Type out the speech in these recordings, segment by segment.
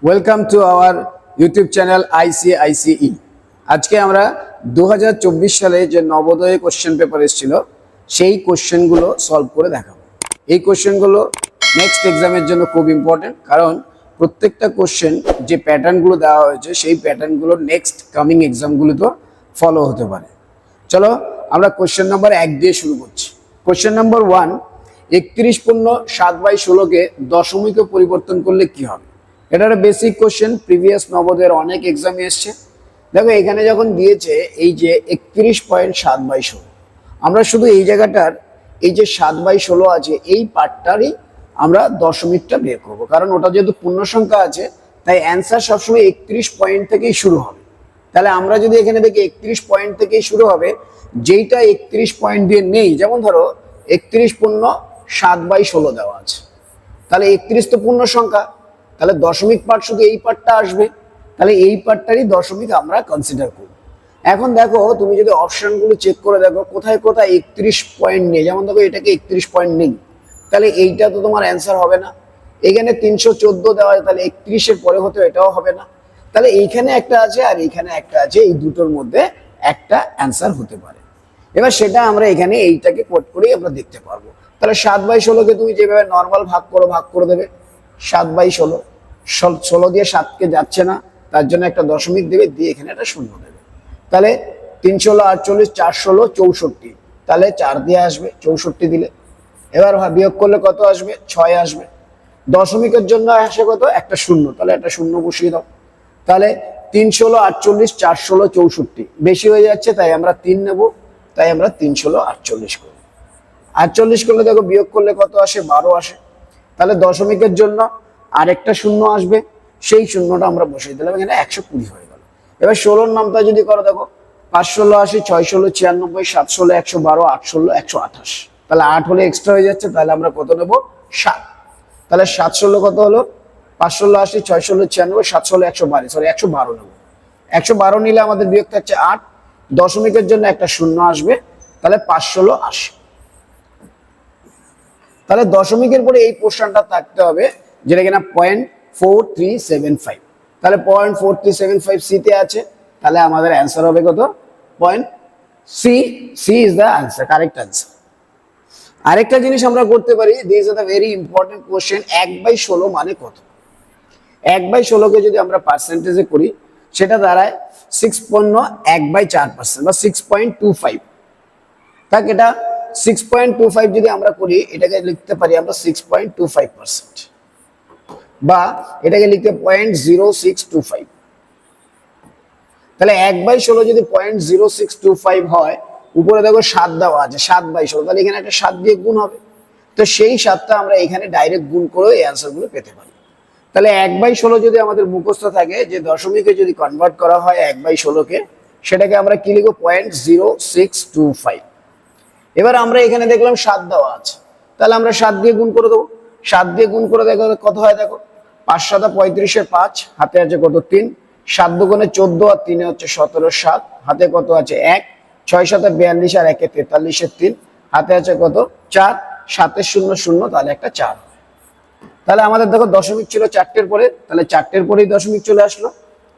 Welcome to our YouTube channel ICICE। আজকে আমরা 2024 সালে যে নবোদয় কোশ্চেন পেপার এসেছিল সেই কোশ্চেনগুলো সলভ করে দেখাবো। এই কোশ্চেনগুলো নেক্সট এক্সামের জন্য খুব ইম্পর্টেন্ট, কারণ প্রত্যেকটা কোশ্চেন যে প্যাটার্নগুলো দেওয়া হয়েছে সেই প্যাটার্নগুলো নেক্সট কামিং এক্সামগুলোতেও ফলো হতে পারে। চলো আমরা কোশ্চেন নাম্বার 1 দিয়ে শুরু করছি। কোশ্চেন নাম্বার 1, 31.7/16কে দশমিকে পরিবর্তন করলে কি হবে? এটা একটা বেসিক কোশ্চেন, প্রিভিয়াস নবোদয়ের অনেক এক্সামে এসছে। দেখো এখানে যখন দিয়েছে এই যে 31.7/16, আমরা শুধু এই জায়গাটার এই যে 7/16 আছে এই পার্টটারই আমরা দশমিকটা বের করবো, কারণ ওটা যেহেতু পূর্ণ সংখ্যা আছে তাই অ্যান্সার সবসময় 31 পয়েন্ট থেকেই শুরু হবে। তাহলে আমরা যদি এখানে দেখি 31 পয়েন্ট থেকেই শুরু হবে, যেইটা 31 পয়েন্ট দিয়ে নেই, যেমন ধরো 31.7/16 দেওয়া আছে, তাহলে 31 তো পূর্ণ সংখ্যা, তাহলে দশমিক পার্ট শুধু এই পার্টটা আসবে, তাহলে এই পার্টটারই দশমিক আমরা কনসিডার করব। এখন দেখো তুমি যদি অপশনগুলো চেক করে দেখো কোথায় কোথায় 31 পয়েন্ট নেই, যেমন দেখো এটাকে 31 পয়েন্ট নেই, তাহলে এইটা তো তোমার অ্যান্সার হবে না। এখানে 314 দেওয়া আছে, তাহলে 31-এর পরে হতে এটাও হবে না। তাহলে এইখানে একটা আছে আর এইখানে একটা আছে, এই দুটোর মধ্যে একটা অ্যান্সার হতে পারে। এবার সেটা আমরা এখানে এইটাকে কোড করেই আমরা দেখতে পারবো। তাহলে 7/16কে তুমি যেভাবে নর্মাল ভাগ করে দেবে 7/16, 16 দিয়ে 7কে যাচ্ছে না, তার জন্য একটা দশমিক দেবে, দিয়ে এখানে একটা শূন্য দেবে। তাহলে 3 × 16 = 48, 4 × 16 = 64, তাহলে 4 দিয়ে আসবে 64 দিলে। এবার বিয়োগ করলে কত আসবে? 6 আসবে। দশমিকের জন্য আসে কত? একটা শূন্য, তাহলে একটা শূন্য বসিয়ে দাও। তাহলে 3 × 16 = 48, 4 × 16 = 64, বেশি হয়ে যাচ্ছে তাই আমরা 3 নেব, তাই আমরা 3 × 16 = 48 করব। 48 করলে দেখো বিয়োগ করলে কত আসে? 12 আসে। তাহলে দশমিকের জন্য আরেকটা শূন্য আসবে, সেই শূন্যটা আমরা বসিয়ে দিলাম, এখানে 120 হয়ে গেল। এবার 16-র নামটা যদি করো দেখো 5 × 16 = 80, 6 × 16 = 96, 7 × 16 = 112, 8 × 16 = 128। তাহলে 8 হলে এক্সট্রা হয়ে যাচ্ছে, তাহলে আমরা কত নেব? 7। তাহলে 7 × 16 কত হলো? 5 × 16 = 80, 6 × 16 = 96, 7 × 16 = 112, সরি 112 নেব। 112 নিলে আমাদের বিয়োগ থাকছে 8, দশমিকের জন্য একটা শূন্য আসবে, তাহলে 5 × 16 = 80। তাহলে দশমিকের পরে এই পোর্শনটা থাকতে হবে, যেটা কিনা 0.4375। তাহলে 0.4375 সিতে আছে, তাহলে আমাদের অ্যান্সার হবে কত? C is the answer, correct answer. আরেকটা জিনিস আমরা করতে পারি, this is the very important question, 1/16 মানে কত? 1/16কে যদি আমরা পার্সেন্টেজে করি, সেটা দাঁড়ায় 6.1/4% বা 6.25। তাক এটা 6.25 যদি আমরা করি, এটাকে লিখতে পারি আমরা 6.25%, বা এটাকে লিখতে 0.0625। তাহলে 1/16 যদি 0.0625 হয়, উপরে দেখো 7 দেওয়া আছে, 7/16, তাহলে এখানে একটা 7 দিয়ে গুণ হবে, তো সেই 7টা আমরা এখানে ডাইরেক্ট গুণ করে এই অ্যান্সারগুলো পেতে পারি। তাহলে 1/16 যদি আমাদের মুখস্থ থাকে যে দশমিকে যদি কনভার্ট করা হয় 1/16কে, সেটাকে আমরা কি লিখবো? 0.0625। এবার আমরা এখানে দেখলাম 7 দেওয়া আছে, তাহলে আমরা 7 দিয়ে গুণ করে দেবো। 7 দিয়ে গুণ করে দেখো কত হয়, দেখো 5 × 7 = 35, 5 হাতে আছে কত? 3, 7 × 2 = 14 আর 3 হচ্ছে 17, 7 হাতে কত আছে? 1, 6 × 7 = 42 আর 1 = 43, 3 হাতে আছে কত? 4, 7 এর 0 0, তাহলে একটা 4। তাহলে আমাদের দেখো দশমিক ছিল 4টের পরে, তাহলে 4টের পরেই দশমিক চলে আসলো।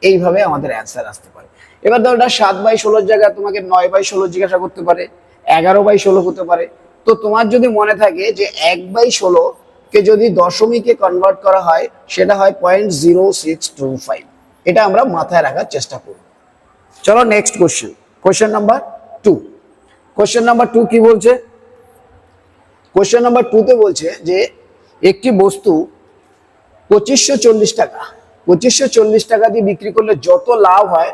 এইভাবে আমাদের অ্যান্সার আসতে পারে। এবার ধরো এটা 7/16 জায়গায় তোমাকে 9/16 জিজ্ঞাসা করতে পারে, 11/16 হতে পারে। তো তোমার যদি মনে থাকে যে 1/16 কে যদি দশমিকে কনভার্ট করা হয়, সেটা হয় 0.0625, এটা আমরা মাথায় রাখার চেষ্টা করব। চলো next question, question number 2। Question number 2 কি বলছে? কোশ্চেন নাম্বার 2তে বলছে যে একটি বস্তু 2540 টাকা 2540 টাকা দিয়ে বিক্রি করলে যত লাভ হয়,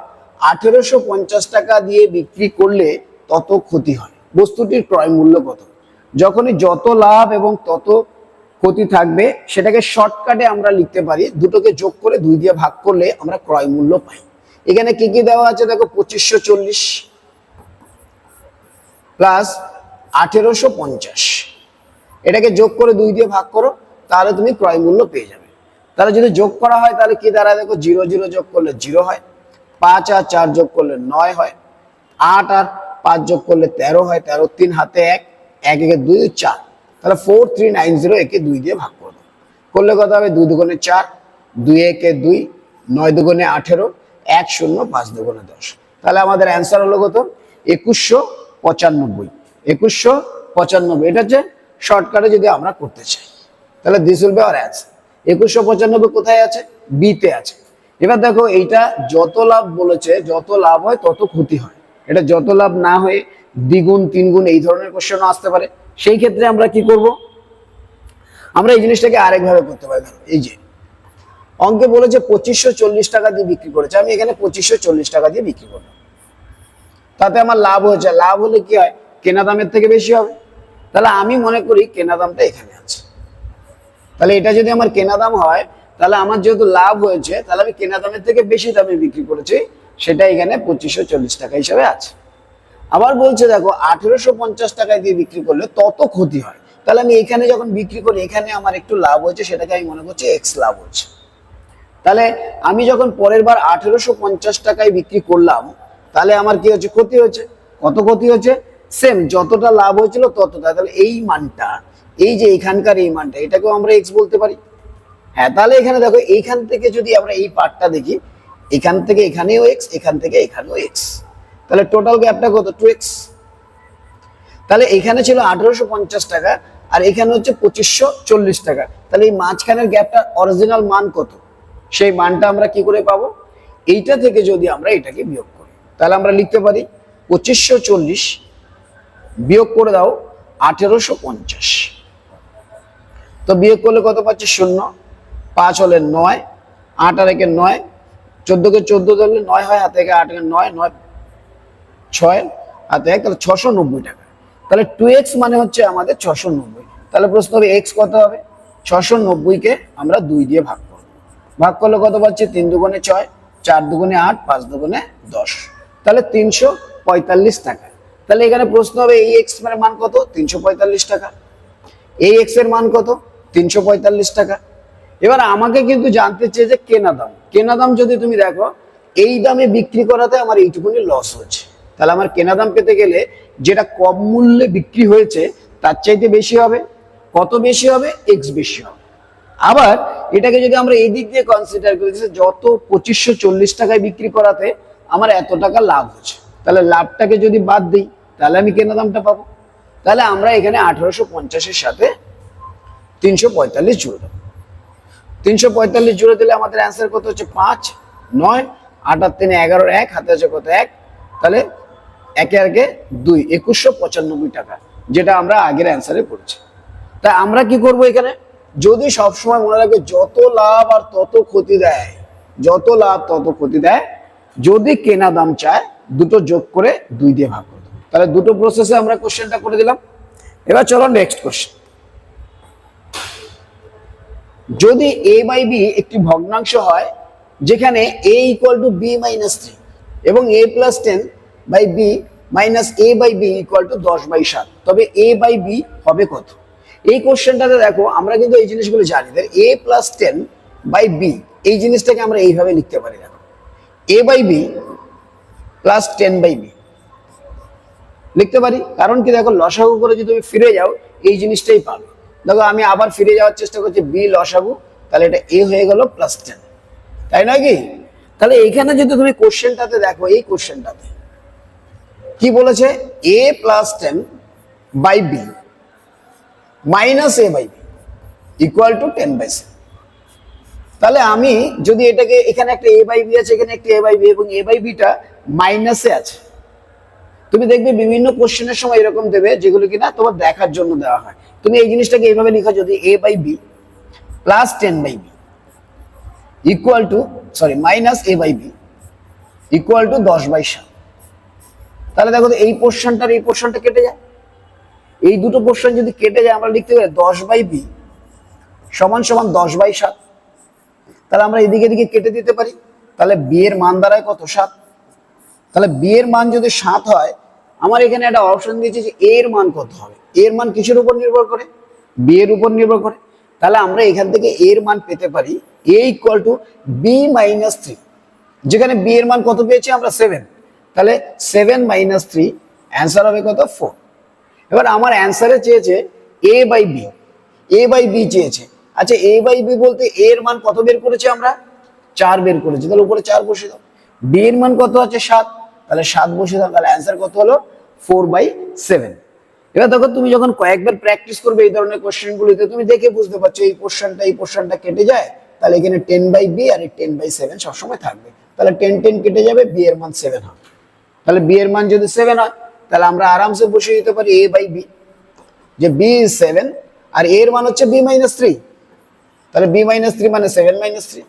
1850 টাকা দিয়ে বিক্রি করলে তত ক্ষতি হয়। বস্তুটির ক্রয় মূল্য কত? যখনই যত লাভ এবং তত ক্ষতি থাকবে, সেটাকে শর্টকাটে আমরা লিখতে পারি, দুটোকে যোগ করে 2 দিয়ে ভাগ করলে আমরা ক্রয় মূল্য পাই। এখানে কি কি দেওয়া আছে দেখো, 2540 প্লাস 1850, এটাকে যোগ করে 2 দিয়ে ভাগ করো, তাহলে তুমি ক্রয় মূল্য পেয়ে যাবে। তাহলে যদি যোগ করা হয় তাহলে কি দাঁড়ায় দেখো, 0 0 যোগ করলে 0 হয়, 5 আর 4 যোগ করলে 9 হয়, 8 আর 5 যোগ করলে 13 হয়, 13, 3 হাতে 1, 1 1 2 4, তাহলে 4390, একে 2 দিয়ে ভাগ করবে, করলে কত হবে? 2 2 4, 2 একে 2, 9 দুগুণে 18, 1 0 5 দুগুণে 10। তাহলে আমাদের অ্যান্সার হলো কত? 2195। 2195, এটা হচ্ছে শর্টকাটে যদি আমরা করতে চাই, তাহলে this will be hour answer. 2195 কোথায় আছে? বি তে আছে। এবার দেখো এইটা যত লাভ বলেছে, যত লাভ হয় তত ক্ষতি হয়। এটা যত লাভ না হয়ে দ্বিগুণ তিনগুণ এই ধরনের কোশ্চেনও আসতে পারে। সেই ক্ষেত্রে আমরা কি করব? আমরা এই জিনিসটাকে আরেকভাবে করতে পারি। ধরো এই যে অঙ্কে বলেছে 2540 টাকা দিয়ে বিক্রি করেছে, আমি এখানে 2540 টাকা দিয়ে বিক্রি করলাম, তাতে আমার লাভ হয়েছে। লাভ হলে কি হয়? কেনা দামের থেকে বেশি হবে। তাহলে আমি মনে করি কেনা দামটা এখানে আছে। তাহলে এটা যদি আমার কেনা দাম হয়, তাহলে আমার যেহেতু লাভ হয়েছে, তাহলে আমি কেনা দামের থেকে বেশি দামে বিক্রি করেছি, সেটা এখানে 2540 টাকা হিসাবে আছে। আবার বলছে দেখো 1850 টাকায় দিয়ে বিক্রি করলে তত ক্ষতি হয়। তাহলে আমি এখানে যখন বিক্রি করি, এখানে আমার একটু লাভ হয়েছে, সেটাকে আমি মনে করছি এক্স লাভ হচ্ছে। তাহলে আমি যখন পরের বার 1850 টাকায় বিক্রি করলাম, তাহলে আমার কি হচ্ছে? ক্ষতি হচ্ছে। কত ক্ষতি হচ্ছে? সেম, যতটা লাভ হয়েছিল ততটা। তাহলে এই মানটা, এই যে এখানকার এই মানটা, এটাকেও আমরা এক্স বলতে পারি। হ্যাঁ, তাহলে এখানে দেখো এইখান থেকে যদি আমরা এই পার্টটা দেখি, এখান থেকে এখানেও এক্স, এখান থেকে এখানেও এক্স, তাহলে টোটাল গ্যাপটা কত? 2x। তাহলে এখানে ছিল 1850 টাকা, আর এখানে হচ্ছে 2540 টাকা। তাহলে এই মাঝখানের গ্যাপটা অরিজিনাল মান কত? সেই মানটা আমরা কি করে পাবো? এইটা থেকে যদি আমরা এটাকে বিয়োগ করি, তাহলে আমরা লিখতে পারি 2540 বিয়োগ করে দাও 1850। তো বিয়োগ করলে কত পাচ্ছি? 0, 5 হলে 9, 8 আর 1 9, 14 কে 14 ধরলে 9 হয়, হাতে 8 9, 9 6 হাতে 1, তাহলে 690 টাকা। তাহলে 2x মানে হচ্ছে আমাদের 690। তাহলে প্রশ্ন হবে x কত হবে? 690 কে আমরা 2 দিয়ে ভাগ করব। ভাগ করলে কত পাচ্ছি? 3 দুগুণে 6, 4 দুগুণে 8, 5 দুগুণে 10, তাহলে 345 টাকা। তাহলে এখানে প্রশ্ন হবে এই x এর মান কত? 345 টাকা। এই x এর মান কত? 345 টাকা। এবার আমাকে কিন্তু জানতে চেয়ে যে কেনা দাম। কেনা দাম যদি তুমি দেখো, এই দামে বিক্রি করাতে আমার এইটুকুনি লস হচ্ছে। তাহলে আমার কেনা দাম পেতে গেলে যেটা কম মূল্যে বিক্রি হয়েছে তার চাইতে বেশি হবে। কত বেশি হবে? এক্স বেশি হবে। আবার এটাকে যদি আমরা এই দিক দিয়ে কনসিডার করি, যত 2540 টাকায় বিক্রি করাতে আমার এত টাকা লাভ হচ্ছে, তাহলে লাভটাকে যদি বাদ দিই, তাহলে আমি কেনা দামটা পাবো। তাহলে আমরা এখানে 1850-এর সাথে 345 জুড়ে দেবো। 345 জুড়ে দিলে আমাদের অ্যান্সার কত হচ্ছে? 5, 9, 8 আর 3 11, 1 হাতে আছে কত? 1। তাহলে একে একে 2, 2195 টাকা, যেটা আমরা আগের অ্যান্সারে পড়ছি। তাই আমরা কি করব এখানে? যদি সবসময় মনে রাখবে যত লাভ আর তত ক্ষতি দেয়, যত লাভ তত ক্ষতি দেয়, যদি কেনা দাম চায় দুটো যোগ করে 2 দিয়ে ভাগ করে দেবো। তাহলে দুটো প্রসেসে আমরা কোশ্চেনটা করে দিলাম। এবার চলো নেক্সট কোশ্চেন। যদি a বাই b একটি ভগ্নাংশ হয়, যেখানে a equal to b minus 3 এবং a plus 10 by b minus a by b equal to 10/7, তবে a বাই b হবে কত? এই কোশ্চেনটাতে দেখো আমরা কিন্তু এই জিনিসগুলো জানি। a প্লাস 10 বাই b, এই জিনিসটাকে আমরা এইভাবে লিখতে পারি। দেখো a by b plus 10 by b লিখতে পারি। কারণ কি? দেখো লসাগু করে যদি তুমি ফিরে যাও, এই জিনিসটাই পাবে। দেখো আমি আবার ফিরে যাওয়ার চেষ্টা করছি, বি লসাগু, তাহলে এটা এ হয়ে গেল প্লাস 10, তাই নয় কি? তাহলে এইখানে যদি তুমি কোশ্চেনটাতে দেখো, এই কোশ্চেনটাতে কি বলেছে? A plus 10 by B minus A by B equal to 10/7। তাহলে আমি যদি এটাকে, এখানে একটা এ বাই বি আছে, এখানে একটা এ বাই বি, এবং এ বাই বিটা মাইনাসে আছে। তুমি দেখবে বিভিন্ন কোশ্চেনের সময় এরকম দেবে, যেগুলো কিনা তোমার দেখার জন্য দেওয়া হয়। তুমি এই জিনিসটাকে এইভাবে লিখো, যদি a by B plus 10 by B equal to minus a by B equal to 10/7। তাহলে দেখো এই পোর্শনটার এই পোর্শনটা কেটে যায়। এই দুটো পোর্শন যদি কেটে যায়, আমরা লিখতে পারি 10 বাই বি সমান সমান 10/7। তাহলে আমরা এদিকে এদিকে কেটে দিতে পারি। তাহলে বি এর মান দাঁড়ায় কত? 7। তাহলে বি এর মান যদি 7 হয়, আমার এখানে একটা অপশন দিয়েছে যে এর মান কত হবে। এর মান কিসের উপর নির্ভর করে? বি এর উপর নির্ভর করে। তাহলে আমরা এখান থেকে এর মান পেতে পারি a equal to B minus 3, যেখানে বি এর মান কত পেয়েছি আমরা? 7। তাহলে 7 মাইনাস 3, অ্যান্সার হবে কত? 4। এবার আমার অ্যান্সারে চেয়েছে a by B, a by B চেয়েছে। আচ্ছা a বাই b বলতে a এর মান কত বের করেছি আমরা? 4 বের করেছি, তাহলে উপরে 4 বসিয়ে দাও। b এর মান কত আছে? 7, তাহলে 7 বসিয়ে দাও। তাহলে অ্যান্সার কত হলো? 4/7। এবার দেখো তুমি যখন কয়েকবার প্র্যাকটিস করবে এই ধরনের কোশ্চেনগুলিতে, তুমি দেখে বুঝতে পারছো এই পোর্শনটা কেটে যায়, তাহলে এখানে 10/b আর 10/7 সবসময় থাকবে। তাহলে 10 কেটে যাবে, b এর মান 7 হবে। তাহলে b এর মান যদি 7 হয়, তাহলে আমরা আরামসে বসিয়ে দিতে পারি a বাই b, যে b is 7 আর a এর মান হচ্ছে b minus 3। তাহলে b minus 3 মানে 7 minus 3,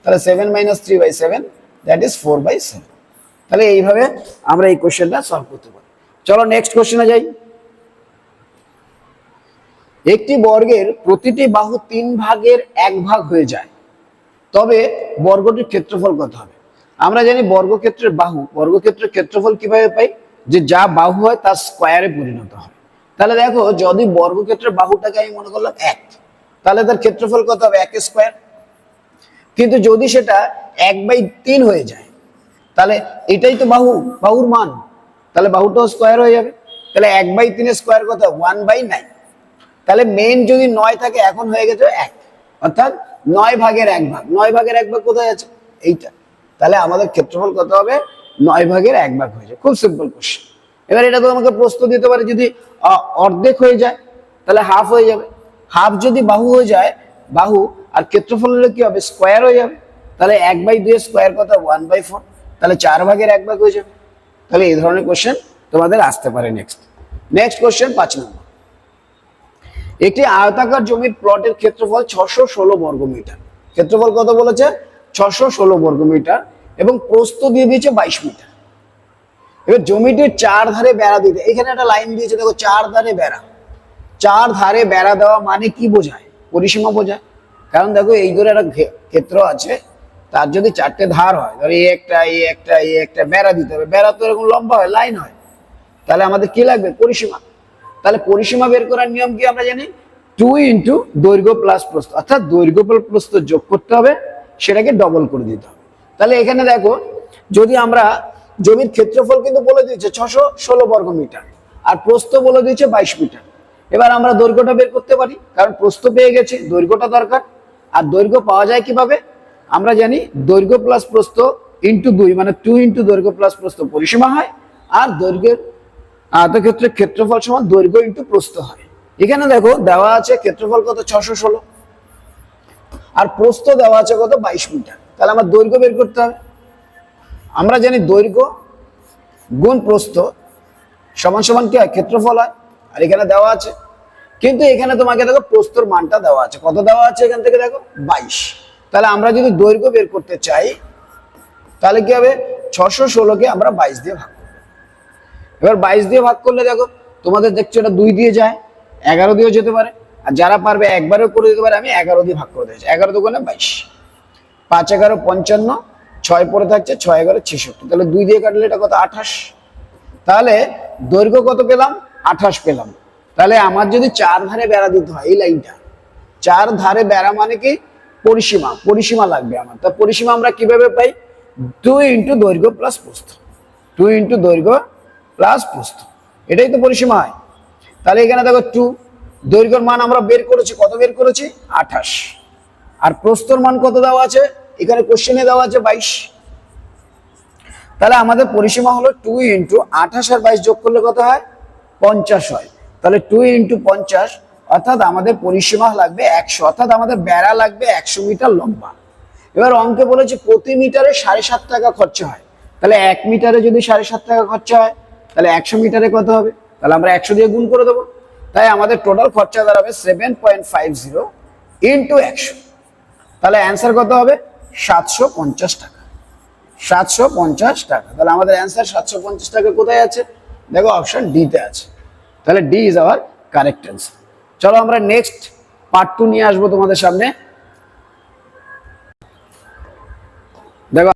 তাহলে 7 minus 3/7 দ্যাট ইজ 4/7। তাহলে এইভাবে আমরা এই কোশ্চেনটা সলভ করতে পারি। চলো নেক্সট কোশ্চেনে যাই। একটি বর্গের প্রতিটি বাহু 3 ভাগের 1 ভাগ হয়ে যায়, তবে বর্গটির ক্ষেত্রফল কত হবে? আমরা জানি বর্গক্ষেত্রের ক্ষেত্রফল কিভাবে পাই? যে যা বাহু হয় তার স্কয়ারে পরিণত হয়। তাহলে দেখো যদি বর্গক্ষেত্রের বাহুটাকে আমি মনে করলাম 1, তাহলে তার ক্ষেত্রফল কত হবে? 1 স্কয়ার। কিন্তু যদি সেটা 1/3 হয়ে যায়, তাহলে এটাই তো বাহুর মান, তাহলে বাহুটাও স্কয়ার হয়ে যাবে। তাহলে 1/3 স্কয়ার কত? 1/9। তাহলে মেইন যদি 9 থাকে, এখন হয়ে গেছে 1, অর্থাৎ 9 ভাগের 1 ভাগ। 9 ভাগের 1 ভাগ কোথায় আছে? এইটা। তাহলে আমাদের ক্ষেত্রফল কত হবে? 9 ভাগের 1 ভাগ হয়ে যায়। খুব সিম্পল কোশ্চেন। এবার এটা তো আমাকে প্রশ্ন দিতে পারে যদি অর্ধেক হয়ে যায়, তাহলে হাফ হয়ে যাবে। হাফ যদি বাহু হয়ে যায়, বাহু আর ক্ষেত্রফল হলে কি হবে? স্কয়ার হয়ে যাবে। তাহলে 1/2 স্কয়ার কত? 1/4। তাহলে 4 ভাগের 1 ভাগ হয়ে যাবে। তাহলে এই ধরনের কোশ্চেন তোমাদের আসতে পারে। নেক্সট কোশ্চেন 5 নম্বর। একটি আয়তাকার জমির প্লটের ক্ষেত্রফল 616 বর্গমিটার। ক্ষেত্রফল কত বলেছে? 616 বর্গমিটার, এবং প্রস্থ দিয়ে দিয়েছে 22 মিটার। এবার জমিটির 4 ধারে বেড়া দিতে, এখানে একটা লাইন দিয়েছে দেখো, 4 ধারে বেড়া। 4 ধারে বেড়া দেওয়া মানে কি বোঝায়? পরিসীমা বোঝায়। কারণ দেখো এই ধরে একটা ক্ষেত্র আছে, তার যদি 4টে ধার হয়, ধরো এই একটা বেড়া দিতে হবে। বেড়া তো এরকম লম্বা হয়, লাইন হয়, তাহলে আমাদের কি লাগবে? পরিসীমা। তাহলে পরিসীমা বের করার নিয়ম কি আমরা জানি? 2 ইন্টু দৈর্ঘ্য প্লাস প্রস্থ, অর্থাৎ দৈর্ঘ্য প্লাস প্রস্থ যোগ করতে হবে, সেটাকে ডবল করে দিতে হবে। তাহলে এখানে দেখো, যদি আমরা জমির ক্ষেত্রফল কিন্তু বলে দিয়েছে 616 বর্গমিটার, আর প্রস্থ বলে দিয়েছে 22 মিটার। এবার আমরা দৈর্ঘ্যটা বের করতে পারি, কারণ প্রস্থ পেয়ে গেছি, দৈর্ঘ্যটা দরকার। আর দৈর্ঘ্য পাওয়া যায় কিভাবে? আমরা জানি দৈর্ঘ্য প্লাস প্রস্থ ইন্টু 2 মানে 2 ইন্টু দৈর্ঘ্য প্লাস প্রস্থ পরিসীমা হয়, আর দৈর্ঘ্যের আয়তক্ষেত্রের ক্ষেত্রফল সমান দৈর্ঘ্য ইন্টু প্রস্থ হয়। এখানে দেখো দেওয়া আছে ক্ষেত্রফল কত? 616, আর প্রস্থ দেওয়া আছে কত? 22 মিটার। তাহলে আমার দৈর্ঘ্য বের করতে হবে। আমরা জানি দৈর্ঘ্য গুণ প্রস্থ সমান সমান কি হয়? ক্ষেত্রফল হয়। আর এখানে দেওয়া আছে, কিন্তু এখানে তোমাকে দেখো প্রস্থর মানটা দেওয়া আছে। কত দেওয়া আছে এখান থেকে? দেখো 22। তাহলে আমরা যদি দৈর্ঘ্য বের করতে চাই, তাহলে কি হবে? 616কে আমরা 22 দিয়ে ভাগ করব। এবার 22 দিয়ে ভাগ করলে দেখো তোমাদের দেখছো এটা 2 দিয়ে যায়, 11 দিয়েও যেতে পারে, আর যারা পারবে একবারও করে দিতে পারে। আমি 11 দিয়ে ভাগ করে দিয়েছি। 11 দুগুণে 22, 5 11 55, 6 পরে থাকছে, 6 11 66। তাহলে 2 দিয়ে কাটলে এটা কত? 28। তাহলে দৈর্ঘ্য কত পেলাম? 28 পেলাম। তাহলে আমার যদি 4 ধারে বেড়া দিতে হয়, এই লাইনটা 4 ধারে বেড়া মানে কি? পরিসীমা লাগবে আমার। তা পরিসীমা আমরা কিভাবে পাই? 2 ইন্টু দৈর্ঘ্য প্লাস প্রস্থ। 2 ইন্টু দৈর্ঘ্য প্লাস প্রস্থ, এটাই তো পরিসীমা হয়। তাহলে এখানে দেখো 2, দৈর্ঘ্যের মান আমরা বের করেছি, কত বের করেছি? 28। আর প্রস্থর মান কত দেওয়া আছে? এখানে কোশ্চেনে দেওয়া আছে 22। তাহলে আমাদের পরিসীমা হলো 2 ইন্টু 28 আর 22 যোগ করলে কত হয়? 50 হয়। তাহলে 2 ইন্টু 50, অর্থাৎ আমাদের পরিসীমা লাগবে 100, অর্থাৎ আমাদের বেড়া লাগবে 100 মিটার লম্বা। এবার অঙ্কে বলেছে প্রতি মিটারে 7.5 টাকা খরচা হয়। তাহলে 1 মিটারে যদি 7.5 টাকা খরচা হয়, তাহলে 100 মিটারে কত হবে? তাহলে আমরা 100 দিয়ে গুণ করে দেবো। তাই আমাদের টোটাল খরচা দাঁড়াবে 7.50 ইন্টু 100। তাহলে অ্যান্সার কত হবে? 750 টাকা। 750 টাকা। তাহলে আমাদের অ্যান্সার 750 টাকা কোথায় আছে? দেখো অপশন ডি তে আছে। তাহলে D is our correct answer. চলো আমরা নেক্সট পার্ট 2 নিয়ে আসবো তোমাদের সামনে। দেখো